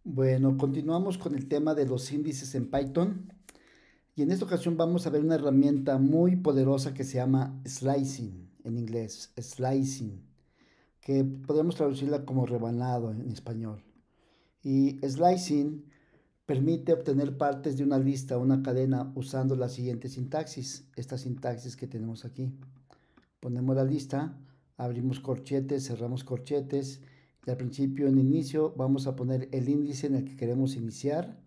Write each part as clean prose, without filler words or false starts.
Bueno, continuamos con el tema de los índices en Python y en esta ocasión vamos a ver una herramienta muy poderosa que se llama slicing, en inglés, slicing, que podemos traducirla como rebanado en español. Y slicing permite obtener partes de una lista o una cadena usando la siguiente sintaxis, esta sintaxis que tenemos aquí. Ponemos la lista, abrimos corchetes, cerramos corchetes y al principio en inicio vamos a poner el índice en el que queremos iniciar,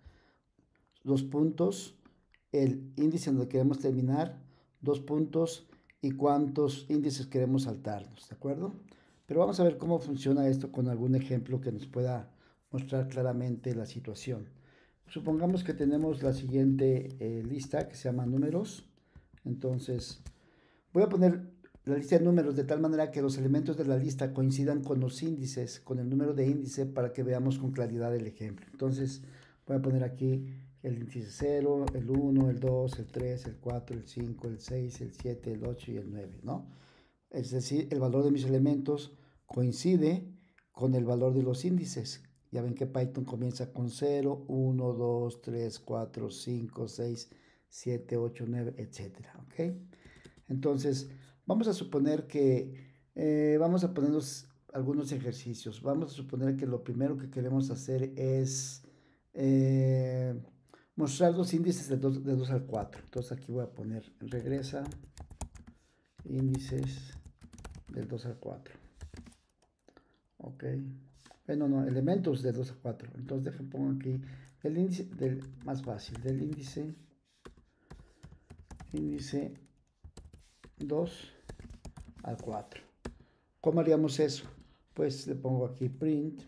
dos puntos, el índice en el que queremos terminar, dos puntos y cuántos índices queremos saltarnos, ¿de acuerdo? Pero vamos a ver cómo funciona esto con algún ejemplo que nos pueda mostrar claramente la situación. Supongamos que tenemos la siguiente lista que se llama números. Entonces, voy a poner la lista de números de tal manera que los elementos de la lista coincidan con los índices, con el número de índice para que veamos con claridad el ejemplo. Entonces, voy a poner aquí el índice 0, el 1, el 2, el 3, el 4, el 5, el 6, el 7, el 8 y el 9, ¿no? Es decir, el valor de mis elementos coincide con el valor de los índices. Ya ven que Python comienza con 0, 1, 2, 3, 4, 5, 6, 7, 8, 9, etcétera, ¿ok? Entonces, vamos a suponer que vamos a ponernos algunos ejercicios. Vamos a suponer que lo primero que queremos hacer es eh, mostrar los índices de 2 al 4. Entonces aquí voy a poner regresa índices del 2 al 4. Ok. Bueno, no, elementos del 2 al 4. Entonces dejen pongo aquí el índice del más fácil, del índice 2 al 4. ¿Cómo haríamos eso? Pues le pongo aquí print,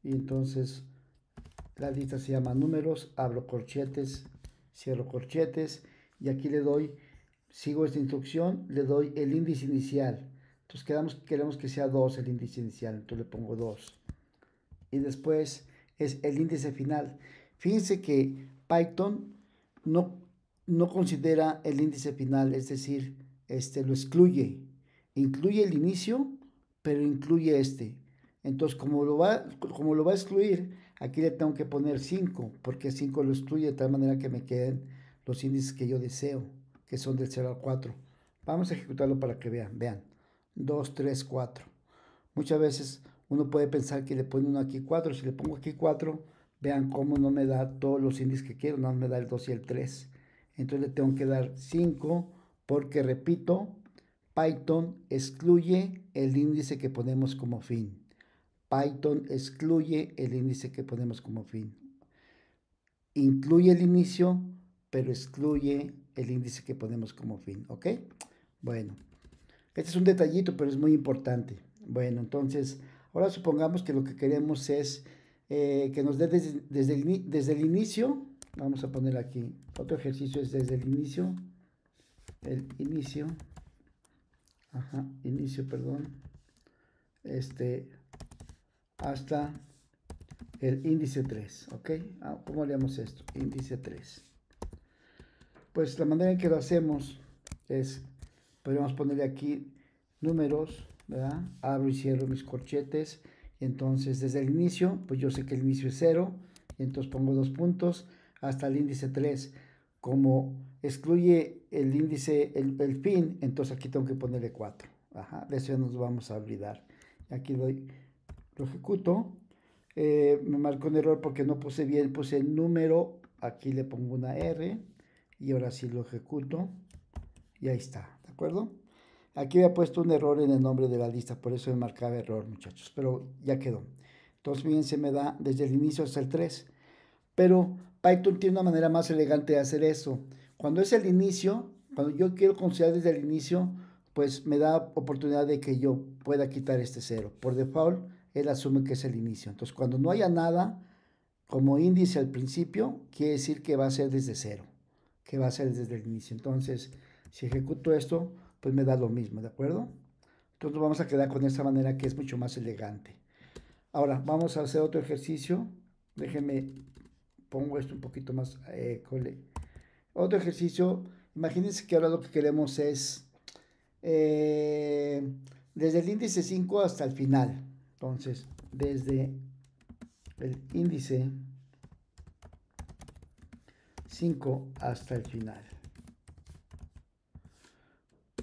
y entonces la lista se llama números, abro corchetes, cierro corchetes y aquí le doy, sigo esta instrucción, le doy el índice inicial. Entonces queremos que sea 2 el índice inicial, entonces le pongo 2. Y después es el índice final. Fíjense que Python no, no considera el índice final, es decir, lo excluye. Incluye el inicio, pero incluye este. Entonces, como lo va a excluir, aquí le tengo que poner 5, porque 5 lo excluye de tal manera que me queden los índices que yo deseo, que son del 0 al 4. Vamos a ejecutarlo para que vean. Vean, 2, 3, 4. Muchas veces uno puede pensar que le pone uno aquí 4. Si le pongo aquí 4, vean cómo no me da todos los índices que quiero, no me da el 2 y el 3. Entonces le tengo que dar 5 porque, repito, Python excluye el índice que ponemos como fin. Python excluye el índice que ponemos como fin. Incluye el inicio, pero excluye el índice que ponemos como fin. ¿Ok? Bueno, este es un detallito, pero es muy importante. Bueno, entonces, ahora supongamos que lo que queremos es que nos dé desde el inicio. Vamos a poner aquí, otro ejercicio es desde perdón, hasta el índice 3, ¿ok? ¿Cómo haríamos esto? Índice 3. Pues la manera en que lo hacemos es, podríamos ponerle aquí números, ¿verdad? Abro y cierro mis corchetes. Y entonces desde el inicio, pues yo sé que el inicio es 0. Y entonces pongo 2 puntos hasta el índice 3. Como excluye el índice, el fin, entonces aquí tengo que ponerle 4. Ajá, de eso ya nos vamos a olvidar. Aquí lo ejecuto. Me marcó un error porque no puse bien, puse el número. Aquí le pongo una R. Y ahora sí lo ejecuto. Y ahí está, ¿de acuerdo? Aquí había puesto un error en el nombre de la lista, por eso me marcaba error, muchachos, pero ya quedó. Entonces, bien, se me da desde el inicio hasta el 3. Pero Python tiene una manera más elegante de hacer eso. Cuando es el inicio, cuando yo quiero considerar desde el inicio, pues me da oportunidad de que yo pueda quitar este 0. Por default, él asume que es el inicio. Entonces, cuando no haya nada como índice al principio, quiere decir que va a ser desde 0, que va a ser desde el inicio. Entonces, si ejecuto esto, pues me da lo mismo, ¿de acuerdo? Entonces vamos a quedar con esta manera que es mucho más elegante. Ahora, vamos a hacer otro ejercicio. Déjenme, pongo esto un poquito más. Otro ejercicio. Imagínense que ahora lo que queremos es desde el índice 5 hasta el final. Entonces, desde el índice 5 hasta el final.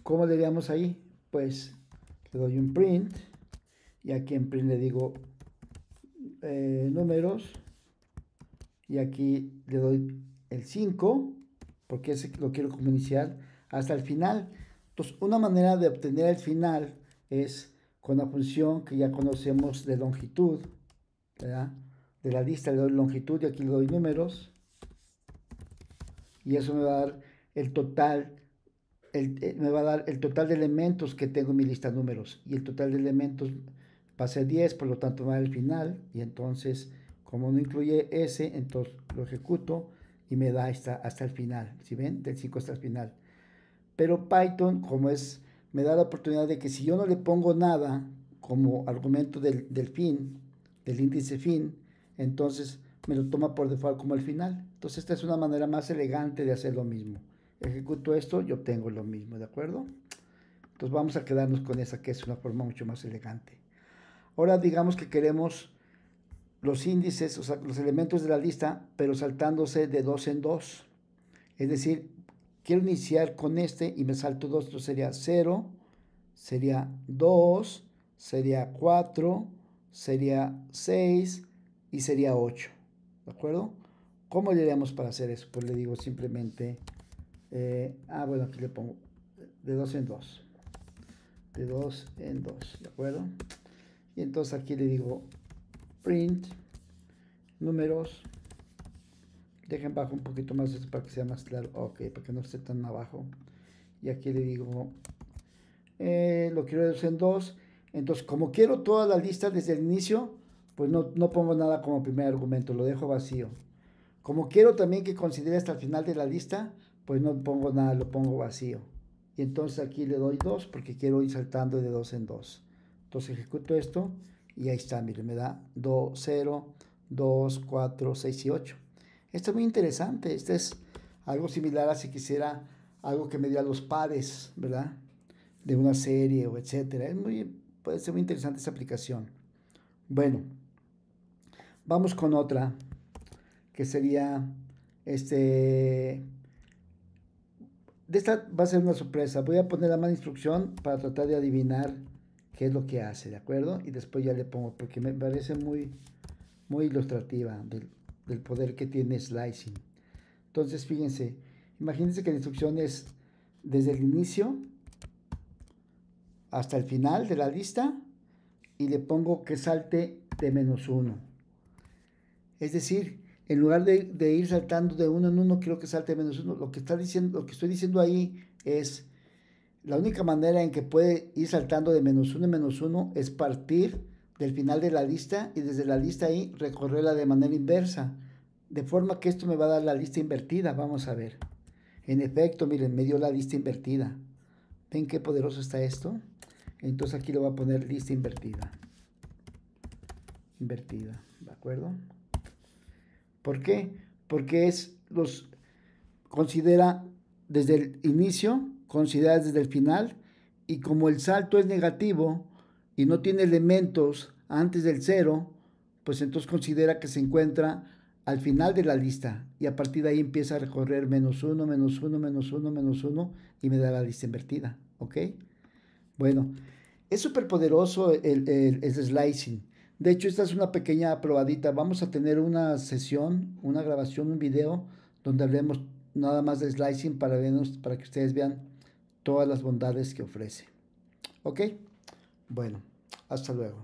¿Cómo le diríamos ahí? Pues le doy un print y aquí en print le digo números y aquí le doy el 5 porque ese lo quiero como inicial hasta el final. Entonces, una manera de obtener el final es con la función que ya conocemos de longitud, ¿verdad? De la lista le doy longitud y aquí le doy números y eso me va a dar el total, me va a dar el total de elementos que tengo en mi lista de números y el total de elementos va a ser 10, por lo tanto va a dar el final y entonces como no incluye ese, entonces lo ejecuto y me da hasta el final, ¿sí ven? Del 5 hasta el final. Pero Python, como es, me da la oportunidad de que si yo no le pongo nada como argumento del fin, del índice fin, entonces me lo toma por default como el final. Entonces esta es una manera más elegante de hacer lo mismo. Ejecuto esto y obtengo lo mismo, ¿de acuerdo? Entonces vamos a quedarnos con esa que es una forma mucho más elegante. Ahora digamos que queremos los índices, o sea, los elementos de la lista, pero saltándose de 2 en 2. Es decir, quiero iniciar con este y me salto 2, entonces sería 0, sería 2, sería 4, sería 6 y sería 8. ¿De acuerdo? ¿Cómo le haríamos para hacer eso? Pues le digo simplemente, bueno, aquí le pongo de 2 en 2. De 2 en 2, ¿de acuerdo? Y entonces aquí le digo print números. Dejen bajo un poquito más esto para que sea más claro. Ok, para que no esté tan abajo. Y aquí le digo, lo quiero reducir en 2. Entonces, como quiero toda la lista desde el inicio, pues no pongo nada como primer argumento, lo dejo vacío. Como quiero también que considere hasta el final de la lista, pues no pongo nada, lo pongo vacío. Y entonces aquí le doy 2 porque quiero ir saltando de 2 en 2. Entonces ejecuto esto y ahí está, miren, me da 2, 0, 2, 4, 6 y 8. Esto es muy interesante. Este es algo similar a si quisiera algo que me diera los pares, ¿verdad? De una serie o etcétera. Puede ser muy interesante esta aplicación. Bueno, vamos con otra que sería de esta va a ser una sorpresa. Voy a poner la mala instrucción para tratar de adivinar qué es lo que hace, ¿de acuerdo? Y después ya le pongo, porque me parece muy ilustrativa del poder que tiene slicing. Entonces, fíjense, imagínense que la instrucción es desde el inicio hasta el final de la lista y le pongo que salte de -1. Es decir, en lugar de ir saltando de 1 en 1, quiero que salte de -1. Lo que estoy diciendo ahí es la única manera en que puede ir saltando de -1 en -1 es partir del final de la lista y desde la lista ahí recorrerla de manera inversa. De forma que esto me va a dar la lista invertida. Vamos a ver. En efecto, miren, me dio la lista invertida. ¿Ven qué poderoso está esto? Entonces aquí le voy a poner lista invertida. Invertida, ¿de acuerdo? ¿Por qué? Porque considera desde el inicio, considera desde el final, y como el salto es negativo y no tiene elementos antes del 0, pues entonces considera que se encuentra al final de la lista y a partir de ahí empieza a recorrer -1, -1, -1, -1 y me da la lista invertida, ¿ok? Bueno, es súper poderoso el slicing. De hecho, esta es una pequeña probadita. Vamos a tener una sesión, una grabación, un video donde hablemos nada más de slicing para que ustedes vean todas las bondades que ofrece. ¿Ok? Bueno, hasta luego.